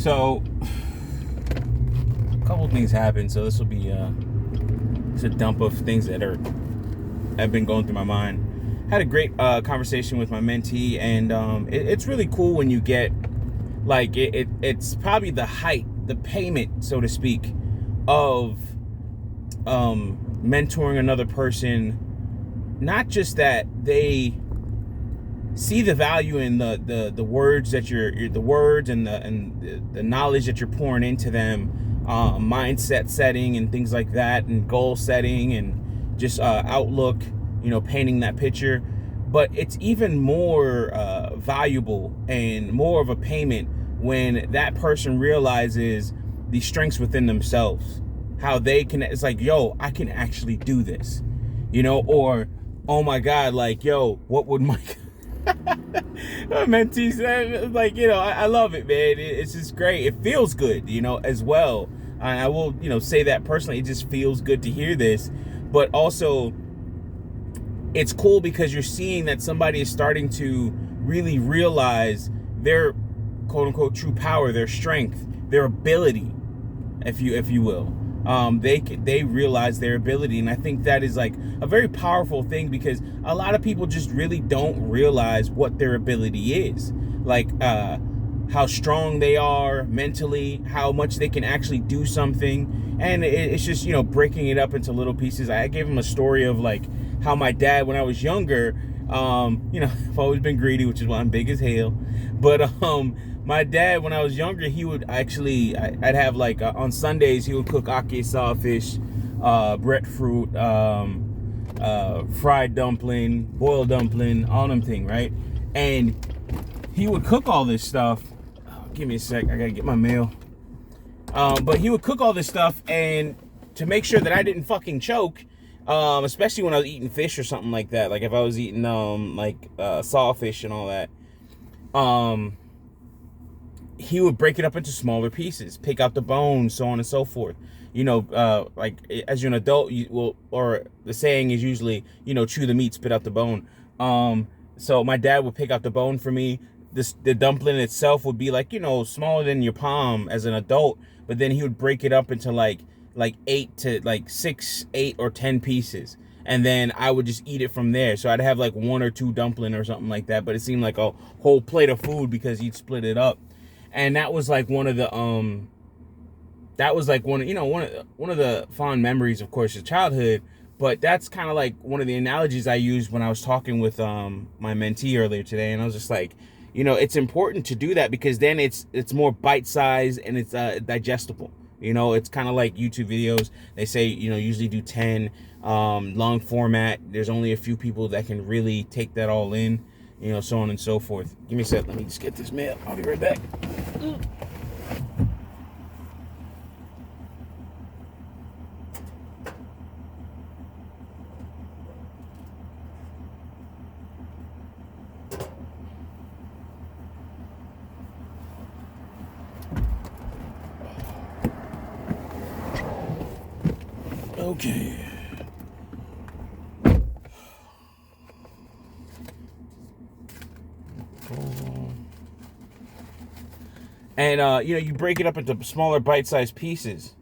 So, a couple of things happened. So this will be it's a dump of things that have been going through my mind. Had a great conversation with my mentee, and it's really cool when you get like it's probably the height, the payment, so to speak, of mentoring another person. Not just that they see the value in the words that the words and the knowledge that you're pouring into them, mindset setting and things like that, and goal setting and just outlook, painting that picture. But it's even more valuable and more of a payment when that person realizes the strengths within themselves, how they can. It's like, yo, I can actually do this, or oh my God, like, yo, what would my mentee say? Like, I love it, man. It's just great. It feels good, as well. I will, say that personally. It just feels good to hear this. But also, it's cool because you're seeing that somebody is starting to really realize their quote unquote true power, their strength, their ability, if you will. They realize their ability, and I think that is like a very powerful thing, because a lot of people just really don't realize what their ability is, like how strong they are mentally, how much they can actually do something. And it's just breaking it up into little pieces. I gave him a story of like how my dad, when I was younger, I've always been greedy, which is why I'm big as hell, but my dad, when I was younger, he would actually, I'd have like on Sundays, he would cook ake sawfish, breadfruit, fried dumpling, boiled dumpling, all them thing, right? And he would cook all this stuff. Oh, give me a sec, I gotta get my mail. But he would cook all this stuff, and to make sure that I didn't fucking choke, especially when I was eating fish or something like that, like if I was eating sawfish and all that, he would break it up into smaller pieces, pick out the bones, so on and so forth. Like as you're an adult, you will, or the saying is usually, chew the meat, spit out the bone. So my dad would pick out the bone for me. The dumpling itself would be like, smaller than your palm as an adult, but then he would break it up into like 8 to like 6, 8 or 10 pieces. And then I would just eat it from there. So I'd have like 1 or 2 dumpling or something like that, but it seemed like a whole plate of food because he'd split it up. And that was like one of the one of the fond memories, of course, of childhood. But that's kind of like one of the analogies I used when I was talking with my mentee earlier today. And I was just like, it's important to do that, because then it's more bite-sized and it's digestible. It's kind of like YouTube videos. They say, usually do 10 long format. There's only a few people that can really take that all in, so on and so forth. Give me a sec. Let me just get this mail. I'll be right back. Okay. And you break it up into smaller bite-sized pieces,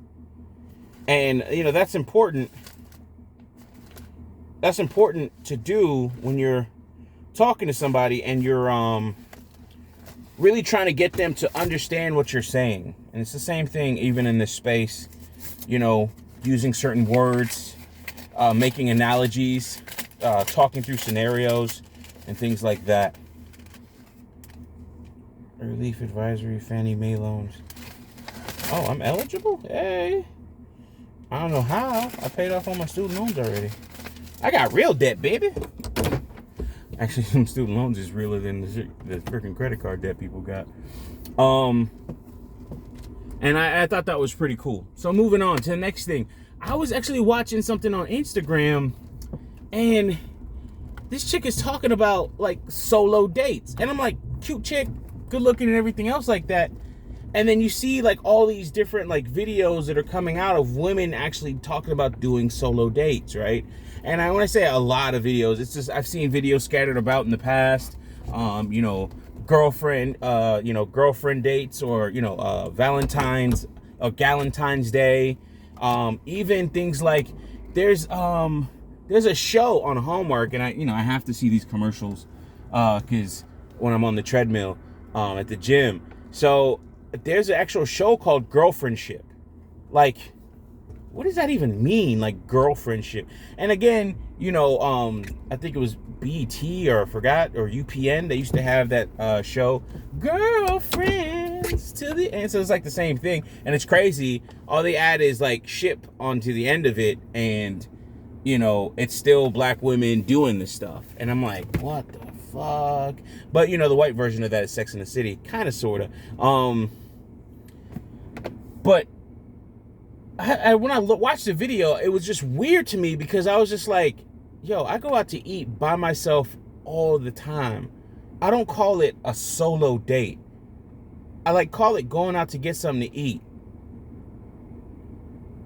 and that's important. That's important to do when you're talking to somebody and you're really trying to get them to understand what you're saying. And it's the same thing even in this space, using certain words, making analogies, talking through scenarios and things like that. Relief advisory, Fannie Mae loans. Oh, I'm eligible? Hey. I don't know how. I paid off all my student loans already. I got real debt, baby. Actually, some student loans is realer than the freaking credit card debt people got. And I thought that was pretty cool. So moving on to the next thing. I was actually watching something on Instagram, and this chick is talking about like solo dates. And I'm like, cute chick, good looking and everything else like that. And then you see like all these different like videos that are coming out of women actually talking about doing solo dates, right? And I want to say a lot of videos. It's just, I've seen videos scattered about in the past, girlfriend, girlfriend dates, or, Valentine's or Galentine's Day. Even things like there's a show on Hallmark, and I have to see these commercials, because when I'm on the treadmill, at the gym. So there's an actual show called Girlfriendship. Like, what does that even mean? Like, girlfriendship. And again, I think it was BT, or I forgot, or UPN. They used to have that show, Girlfriends to the end. So it's like the same thing. And it's crazy. All they add is like ship onto the end of it. And, it's still black women doing this stuff. And I'm like, what the fuck? But, the white version of that is Sex and the City. Kind of, sort of. But when I watched the video, it was just weird to me, because I was just like, yo, I go out to eat by myself all the time. I don't call it a solo date. I call it going out to get something to eat.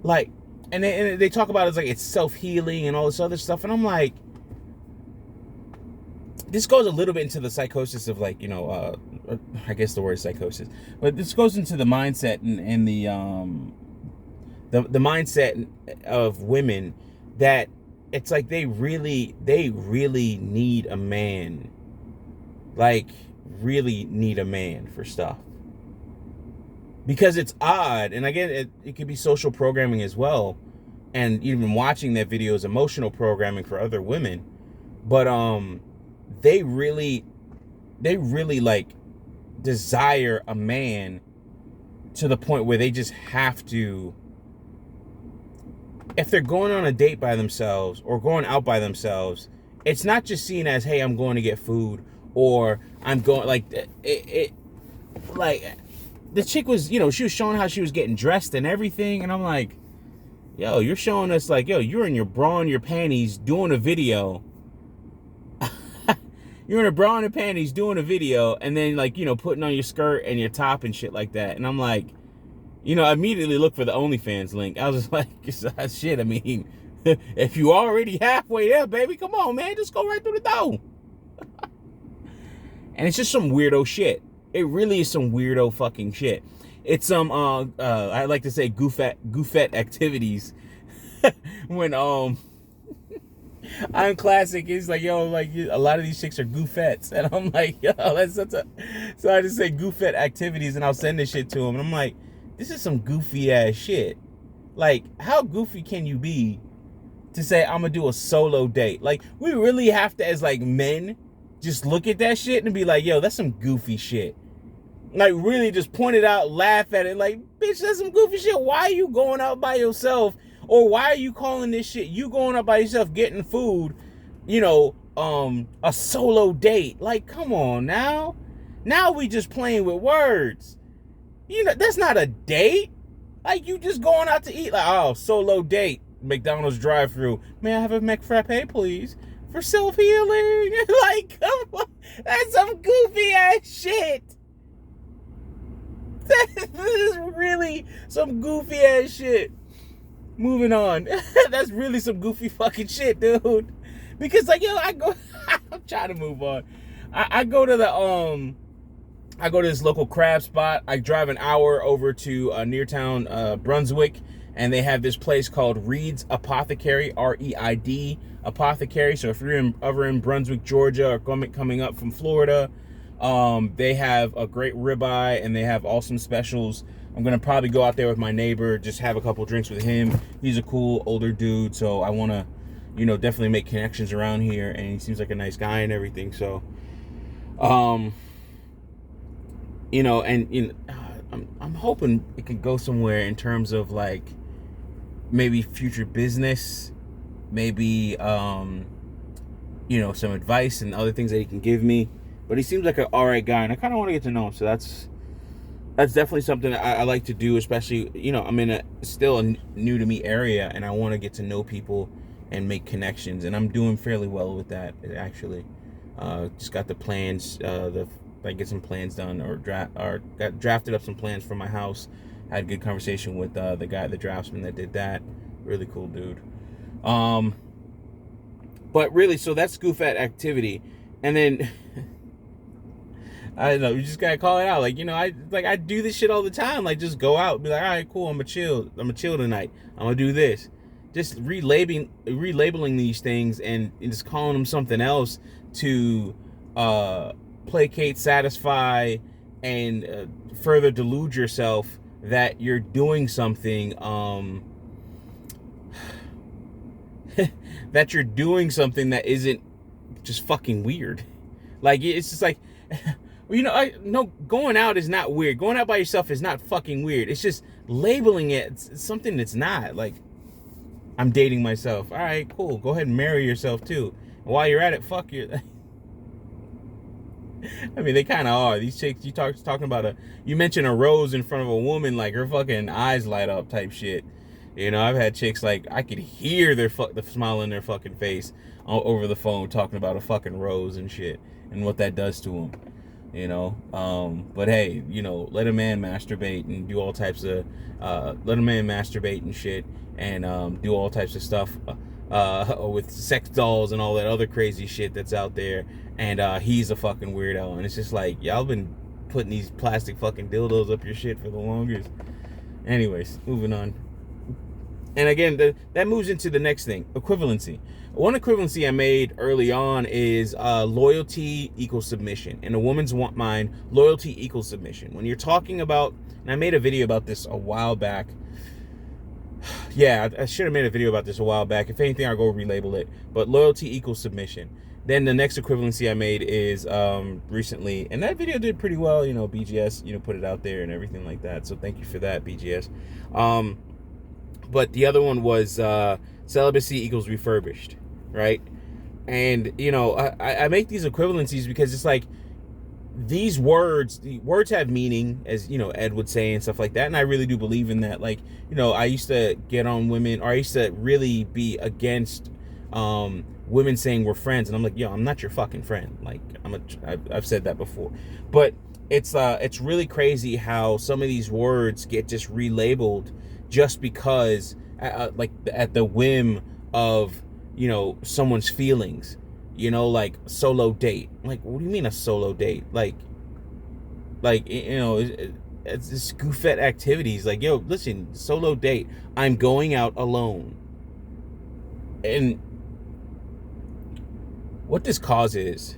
Like, and they talk about it as like it's self-healing and all this other stuff. And I'm like, this goes a little bit into the psychosis of, like, I guess the word psychosis, but this goes into the mindset and the mindset of women, that it's like they really need a man. Like, really need a man for stuff. Because it's odd, and again, it could be social programming as well, and even watching that video is emotional programming for other women. But they really like desire a man to the point where they just have to, if they're going on a date by themselves or going out by themselves, it's not just seen as, hey, I'm going to get food, or I'm going, like, like, the chick was, she was showing how she was getting dressed and everything, and I'm like, yo, you're showing us, like, yo, you're in your bra and your panties doing a video. You're in a bra and panties doing a video, and then, like, putting on your skirt and your top and shit like that. And I'm like, I immediately looked for the OnlyFans link. I was just like, shit, I mean, if you already halfway there, baby, come on, man, just go right through the door. And it's just some weirdo shit. It really is some weirdo fucking shit. It's some, I like to say Goofette activities. When, I'm classic. It's like, yo, like, a lot of these chicks are goofettes. And I'm like, yo, that's such a, so I just say Goofette activities, and I'll send this shit to them. And I'm like, this is some goofy ass shit. Like, how goofy can you be to say, I'm gonna do a solo date? Like, we really have to, as like men, just look at that shit and be like, yo, that's some goofy shit. Like, really just point it out, laugh at it, like, bitch, that's some goofy shit. Why are you going out by yourself? Or why are you calling this shit, you going out by yourself getting food, a solo date? Like, come on now. Now we just playing with words. That's not a date. Like, you just going out to eat. Like, oh, solo date. McDonald's drive-thru. May I have a McFrappe, please? For self-healing. Like, come on. That's some goofy ass shit. This is really some goofy ass shit. Moving on. That's really some goofy fucking shit, dude. Because, like, yo, I'm trying to move on. I go to this local crab spot. I drive an hour over to near town, Brunswick, and they have this place called Reed's Apothecary, R-E-I-D Apothecary. So if you're over in Brunswick, Georgia, or coming up from Florida, they have a great ribeye, and they have awesome specials. I'm going to probably go out there with my neighbor, just have a couple drinks with him. He's a cool older dude, so I want to, definitely make connections around here, and he seems like a nice guy and everything. So, I'm hoping it could go somewhere in terms of, like, maybe future business, maybe, some advice and other things that he can give me. But he seems like an all right guy, and I kind of want to get to know him, so that's definitely something that I like to do, especially, I'm in still a new to me area, and I want to get to know people and make connections, and I'm doing fairly well with that, actually. Just got the plans, get some plans done, or got drafted up some plans for my house. Had a good conversation with the draftsman that did that. Really cool dude. But really, so that's Goofette activity. And then I don't know. You just gotta call it out. Like, I do this shit all the time. Like, just go out, and be like, all right, cool. I'm gonna chill tonight. I'm gonna do this. Just relabeling these things and just calling them something else to placate, satisfy, and further delude yourself that you're doing something. That you're doing something that isn't just fucking weird. Like, it's just like, no, going out is not weird. Going out by yourself is not fucking weird. It's just labeling it. It's something that's not. Like, I'm dating myself. All right, cool. Go ahead and marry yourself too. And while you're at it, fuck your. I mean, they kind of are. These chicks, talking about you mention a rose in front of a woman, like her fucking eyes light up type shit. I've had chicks, like, I could hear the smile in their fucking face over the phone talking about a fucking rose and shit and what that does to them. But hey, let a man masturbate and do all types of let a man masturbate and shit and do all types of stuff with sex dolls and all that other crazy shit that's out there, and he's a fucking weirdo. And it's just like, y'all been putting these plastic fucking dildos up your shit for the longest. Anyways, moving on. And again, that moves into the next thing, equivalency. One equivalency I made early on is loyalty equals submission. In a woman's mind, loyalty equals submission. When you're talking about, and I made a video about this a while back. Yeah, I should have made a video about this a while back. If anything, I'll go relabel it. But loyalty equals submission. Then the next equivalency I made is recently, and that video did pretty well. BGS, put it out there and everything like that. So thank you for that, BGS. But the other one was celibacy equals refurbished, right? And, I make these equivalencies because it's like, the words have meaning, as, Ed would say and stuff like that. And I really do believe in that. Like, I used to get on women, or I used to really be against women saying we're friends. And I'm like, yo, I'm not your fucking friend. Like, I've said that before. But it's really crazy how some of these words get just relabeled just because, like, at the whim of, someone's feelings, like solo date. Like, what do you mean a solo date? Like, it's this Goofette activities. Like, yo, listen, solo date. I'm going out alone. And what this causes,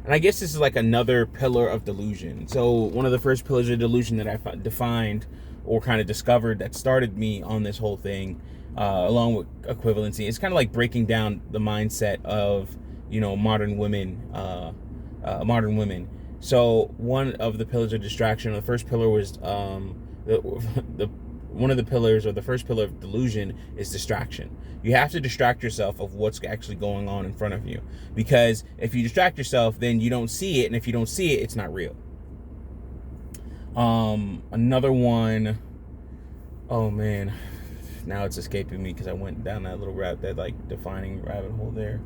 and I guess this is like another pillar of delusion. So one of the first pillars of delusion that I defined or kind of discovered that started me on this whole thing, along with equivalency, it's kind of like breaking down the mindset of, modern women. So one of the pillars of distraction, the first pillar was one of the pillars, or the first pillar of delusion, is distraction. You have to distract yourself of what's actually going on in front of you, because if you distract yourself, then you don't see it, and if you don't see it, it's not real. Another one, oh man, now it's escaping me because I went down that little defining rabbit hole there.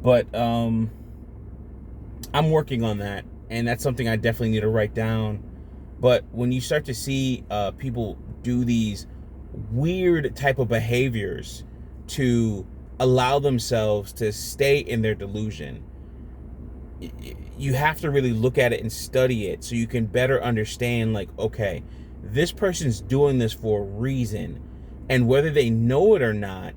But I'm working on that, and that's something I definitely need to write down. But when you start to see people do these weird type of behaviors to allow themselves to stay in their delusion, you have to really look at it and study it so you can better understand, like, okay, this person's doing this for a reason, and whether they know it or not,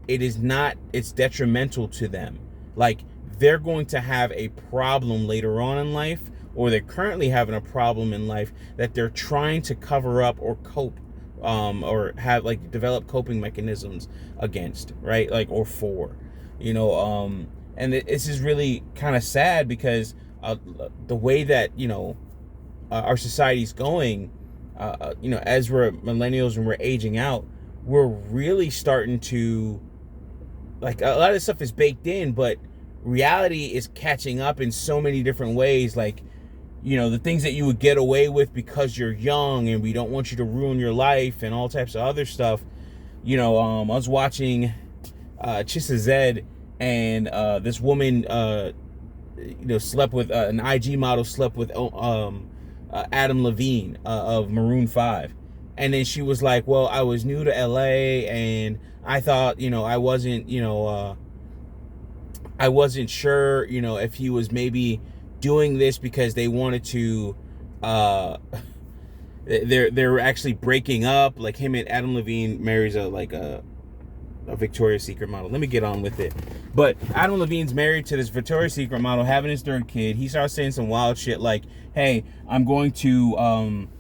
it's detrimental to them. Like, they're going to have a problem later on in life, or they're currently having a problem in life that they're trying to cover up or cope, or have, like, develop coping mechanisms against, right? Like, or for, and this is really kind of sad because the way that, our society's going, as we're millennials and we're aging out, we're really starting to, like, a lot of this stuff is baked in, but reality is catching up in so many different ways. Like, the things that you would get away with because you're young and we don't want you to ruin your life and all types of other stuff. I was watching Chissa Zed, and this woman, slept with an IG model, slept with Adam Levine of Maroon 5. And then she was like, well, I was new to LA and I thought, I wasn't, I wasn't sure, you know, if he was maybe doing this because they wanted to, they're actually breaking up. Like him and Adam Levine marries a Victoria's Secret model. Let me get on with it. But Adam Levine's married to this Victoria's Secret model, having his third kid. He starts saying some wild shit like, "Hey, I'm going to,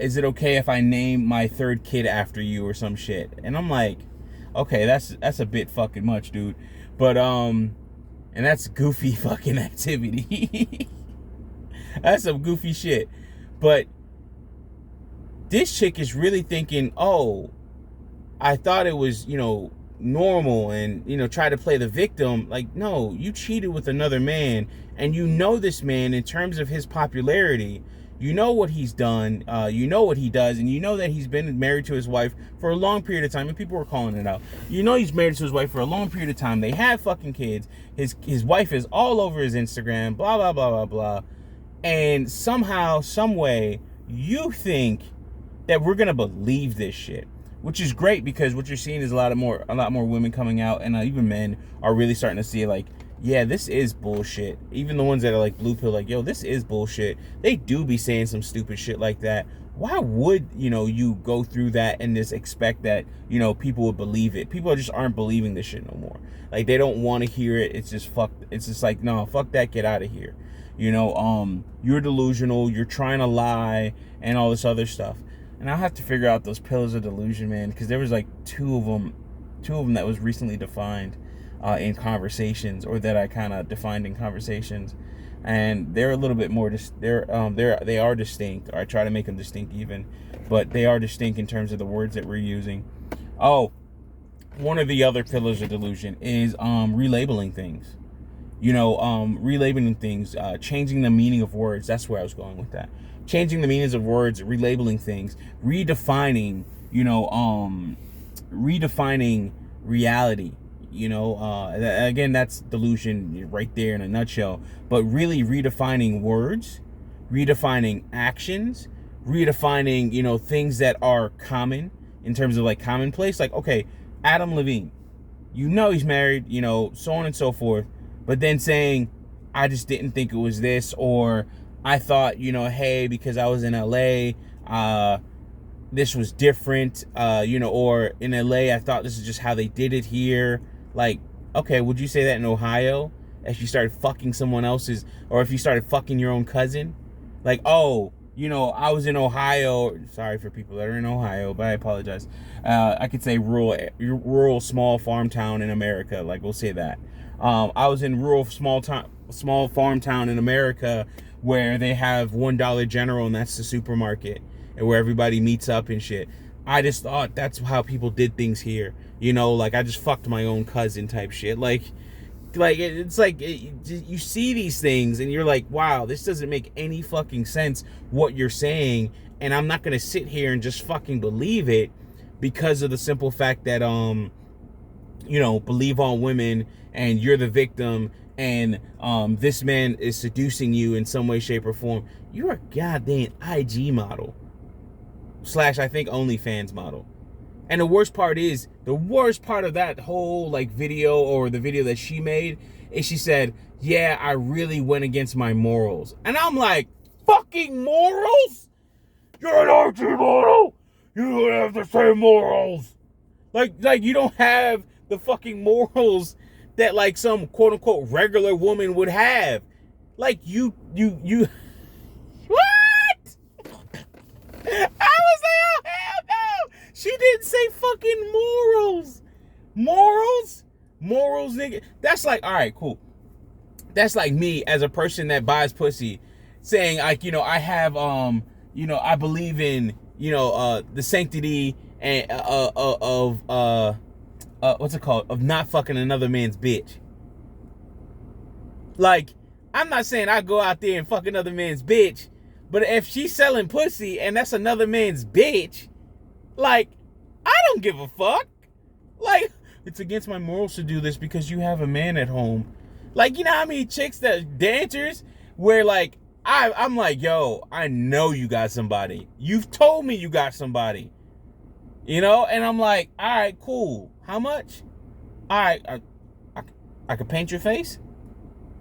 is it okay if I name my third kid after you," or some shit? And I'm like, okay, that's a bit fucking much, dude. But and that's goofy fucking activity. That's some goofy shit. But this chick is really thinking, oh, I thought it was, you know, normal, and, you know, try to play the victim. Like, no, you cheated with another man, and you know this man in terms of his popularity. You know what he's done, you know what he does, and you know that he's been married to his wife for a long period of time, and people were calling it out. You know he's married to his wife for a long period of time. They have fucking kids. His wife is all over his Instagram, blah, blah, blah, blah, blah. And somehow, some way, you think that we're gonna believe this shit, which is great, because what you're seeing is a lot more women coming out, and even men are really starting to see, like, yeah, this is bullshit. Even the ones that are like blue pill, like, yo, this is bullshit. They do be saying some stupid shit like that. Why would, you know, you go through that and just expect that, you know, people would believe it? People just aren't believing this shit no more. Like, they don't want to hear it. It's just it's just like, no, fuck that, get out of here. You know, you're delusional, you're trying to lie, and all this other stuff. And I'll have to figure out those pillars of delusion, man, because there was like two of them that was recently defined in conversations, or that I kind of defined in conversations, and they're a little bit more they are distinct, or I try to make them distinct even, but they are distinct in terms of the words that we're using. Oh, one of the other pillars of delusion is relabeling things. You know, relabeling things, changing the meaning of words. That's where I was going with that. Changing the meanings of words, relabeling things, redefining, you know, redefining reality. You know, again, that's delusion right there in a nutshell. But really redefining words, redefining actions, redefining, you know, things that are common in terms of like commonplace. Like, okay, Adam Levine, you know he's married, you know, so on and so forth. But then saying, I just didn't think it was this, or I thought, you know, hey, because I was in LA, this was different, you know, or in LA, I thought this is just how they did it here. Like, okay, would you say that in Ohio, if you started fucking someone else's, or if you started fucking your own cousin? Like, oh, you know, I was in Ohio. Sorry for people that are in Ohio, but I apologize. I could say rural small farm town in America. Like, we'll say that. I was in rural small farm town in America, where they have $1 General, and that's the supermarket, and where everybody meets up and shit. I just thought that's how people did things here. You know, like, I just fucked my own cousin type shit. Like it's like you see these things and you're like, wow, this doesn't make any fucking sense what you're saying, and I'm not gonna sit here and just fucking believe it because of the simple fact that you know, believe all women and you're the victim, and this man is seducing you in some way, shape, or form. You're a goddamn IG model / I think OnlyFans model. And the worst part of that whole like video, or the video that she made, is she said, yeah, I really went against my morals. And I'm like, fucking morals? You're an IG model. You don't have the same morals. Like you don't have the fucking morals that like some quote unquote regular woman would have. Like you what? I was like, oh hell no! She didn't say fucking morals. Morals, nigga. That's like, all right, cool. That's like me as a person that buys pussy, saying like, you know, I have you know, I believe in, you know, the sanctity and of what's it called? Of not fucking another man's bitch. Like, I'm not saying I go out there and fuck another man's bitch, but if she's selling pussy and that's another man's bitch, like, I don't give a fuck. Like, it's against my morals to do this because you have a man at home. Like, you know how many chicks that dancers where like I'm like, yo, I know you got somebody. You've told me you got somebody. You know, and I'm like, all right, cool. How much? All right, I could paint your face.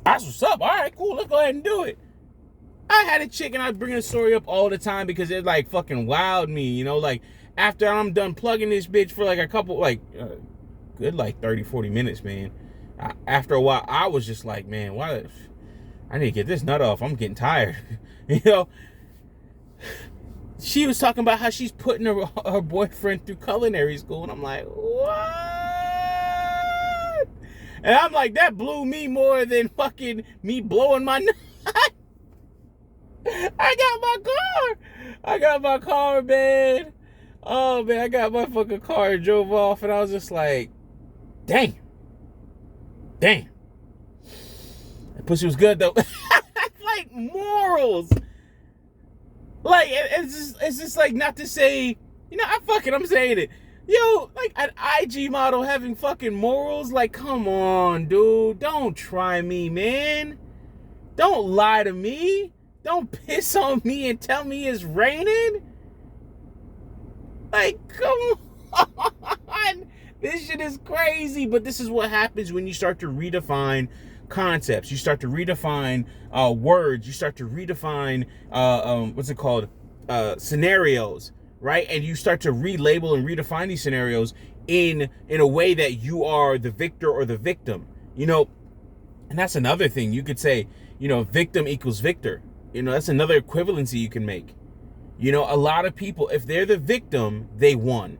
That's what's up. All right, cool. Let's go ahead and do it. I had a chick and I bring a story up all the time because it like fucking wowed me, you know, like after I'm done plugging this bitch for like a couple, like good like 30, 40 minutes, man. After a while, I was just like, man, why? I need to get this nut off. I'm getting tired. You know, she was talking about how she's putting her boyfriend through culinary school. And I'm like, what? And I'm like, that blew me more than fucking me blowing my nut. I got my car, man. Oh, man, I got my fucking car and drove off. And I was just like, damn. That pussy was good, though. Like, morals. Like, it's just like, not to say, you know, I'm saying it. Yo, like, an IG model having fucking morals? Like, come on, dude. Don't try me, man. Don't lie to me. Don't piss on me and tell me it's raining. Like, come on. This shit is crazy. But this is what happens when you start to redefine concepts. You start to redefine words. You start to redefine, what's it called? Scenarios, right? And you start to relabel and redefine these scenarios in a way that you are the victor or the victim. You know, and that's another thing. You could say, you know, victim equals victor. You know, that's another equivalency you can make. You know, a lot of people, if they're the victim, they won.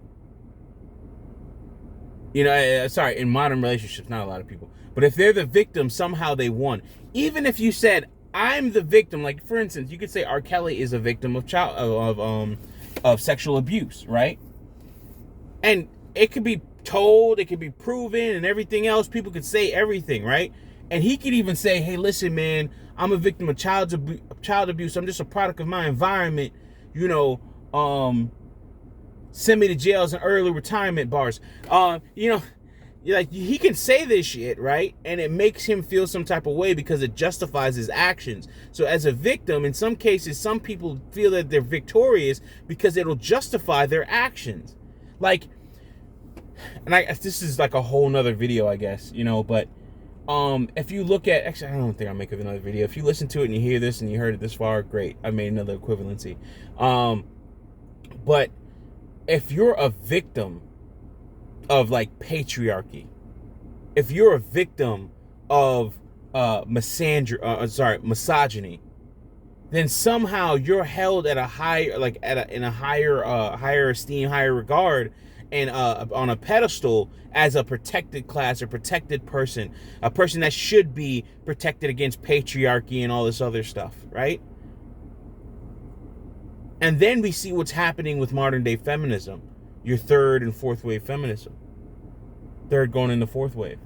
You know, sorry, in modern relationships, not a lot of people. But if they're the victim, somehow they won. Even if you said, I'm the victim, like, for instance, you could say R. Kelly is a victim of sexual abuse, right? And it could be told, it could be proven, and everything else. People could say everything, right? And he could even say, hey, listen, man, I'm a victim of child abuse. I'm just a product of my environment. You know, send me to jails and early retirement bars. You know, like, he can say this shit, right? And it makes him feel some type of way because it justifies his actions. So as a victim, in some cases, some people feel that they're victorious because it'll justify their actions. Like, and this is like a whole nother video, I guess, you know, but if you look at, actually, I don't think I'll make another video. If you listen to it and you hear this and you heard it this far, great. I made another equivalency. But if you're a victim of like patriarchy, if you're a victim of misogyny, then somehow you're held at a higher, like in a higher esteem, higher regard, and on a pedestal as a protected class or protected person, a person that should be protected against patriarchy and all this other stuff, right? And then we see what's happening with modern day feminism, your third and fourth wave feminism, third going into fourth wave.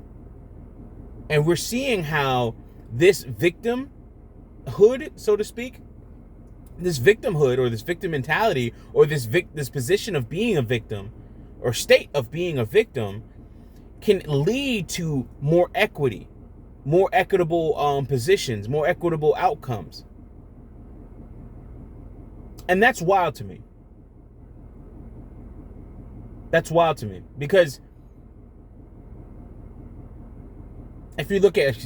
And we're seeing how this victimhood, so to speak, this victimhood or this victim mentality or this position of being a victim or state of being a victim can lead to more equity, more equitable positions, more equitable outcomes. And that's wild to me. That's wild to me because if you look at,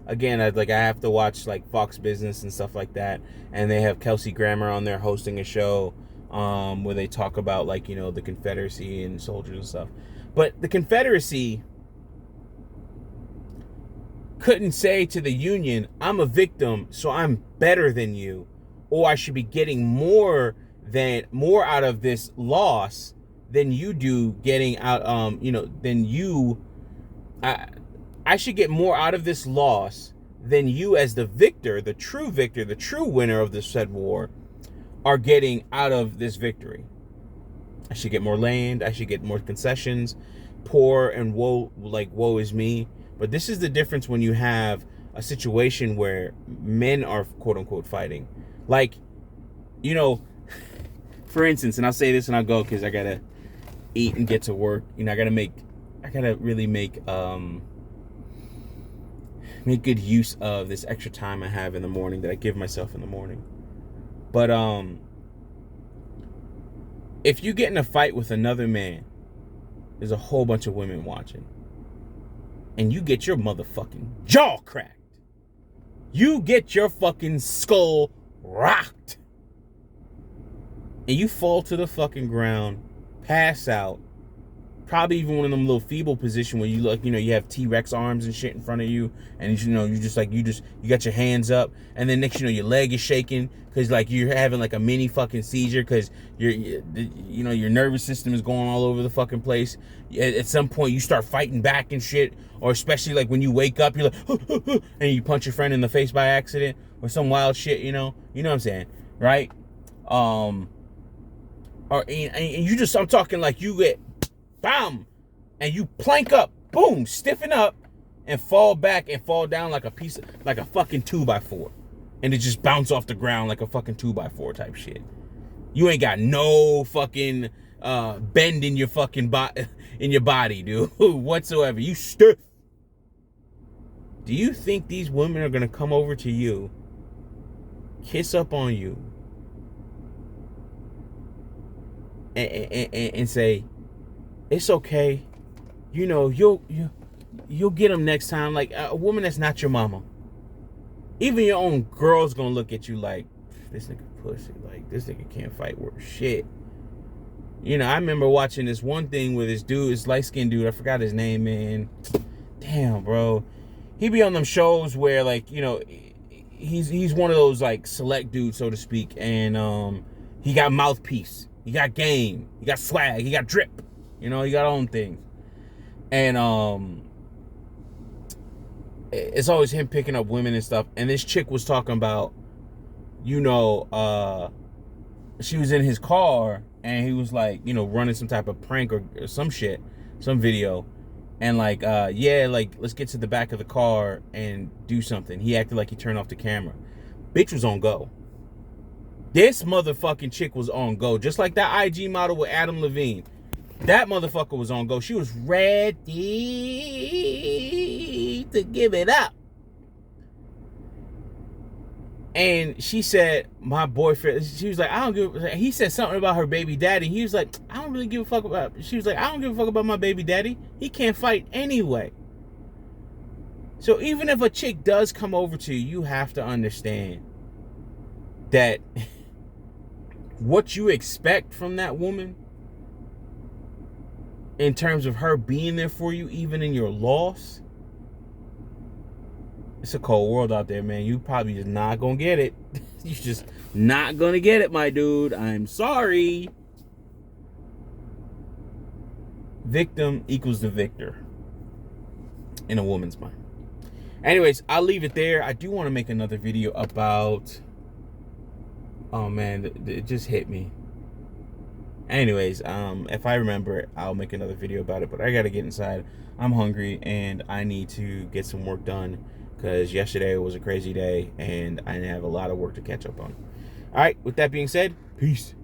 again, I have to watch like Fox Business and stuff like that, and they have Kelsey Grammer on there hosting a show where they talk about, like, you know, the Confederacy and soldiers and stuff. But the Confederacy couldn't say to the Union, I'm a victim, so I'm better than you, or I should be getting more out of this loss than you do getting out, than you. I should get more out of this loss than you as the victor, the true winner of this said war, are getting out of this victory. I should get more land. I should get more concessions. Poor and woe is me. But this is the difference when you have a situation where men are quote unquote fighting. Like, you know, for instance, and I'll say this and I'll go because I gotta eat and get to work. You know, I gotta really make good use of this extra time I have in the morning that I give myself in the morning. But if you get in a fight with another man, there's a whole bunch of women watching. and you get your motherfucking jaw cracked. You get your fucking skull rocked. And you fall to the fucking ground, pass out. Probably even one of them little feeble position where you look, you have T-Rex arms and shit in front of you, and you got your hands up, and then next your leg is shaking because like you're having like a mini fucking seizure because your nervous system is going all over the fucking place. At some point you start fighting back and shit, or especially like when you wake up, you're like and you punch your friend in the face by accident or some wild shit, you know what I'm saying, right? I'm talking like you get bam, and you plank up, boom, stiffen up, and fall back and fall down like a fucking 2x4, and it just bounce off the ground like a fucking 2x4 type shit. You ain't got no fucking bend in your fucking body, dude, whatsoever. You stiff. Do you think these women are gonna come over to you, kiss up on you, and say, it's okay, you'll get them next time? Like a woman that's not your mama, even your own girl's gonna look at you like, this nigga pussy, like this nigga can't fight worth shit. I remember watching this one thing with this light-skinned dude, I forgot his name, man. Damn, bro. He be on them shows where like, he's one of those like select dudes, so to speak, and he got mouthpiece, he got game, he got swag, he got drip. He got own things. And it's always him picking up women and stuff. And this chick was talking about, she was in his car and he was like, running some type of prank or some shit, some video. And like, like, let's get to the back of the car and do something. He acted like he turned off the camera. Bitch was on go. This motherfucking chick was on go. Just like that IG model with Adam Levine. That motherfucker was on go. She was ready to give it up. And she said, my boyfriend, she was like, he said something about her baby daddy. He was like, I don't really give a fuck about, she was like, I don't give a fuck about my baby daddy. He can't fight anyway. So even if a chick does come over to you, you have to understand that what you expect from that woman in terms of her being there for you, even in your loss, it's a cold world out there, man. You probably just not gonna get it. You just not gonna get it, my dude. I'm sorry. Victim equals the victor in a woman's mind. Anyways, I'll leave it there. I do want to make another video about, oh man, it just hit me. Anyways, if I remember it, I'll make another video about it, but I gotta get inside. I'm hungry and I need to get some work done because yesterday was a crazy day and I have a lot of work to catch up on. All right, with that being said, peace.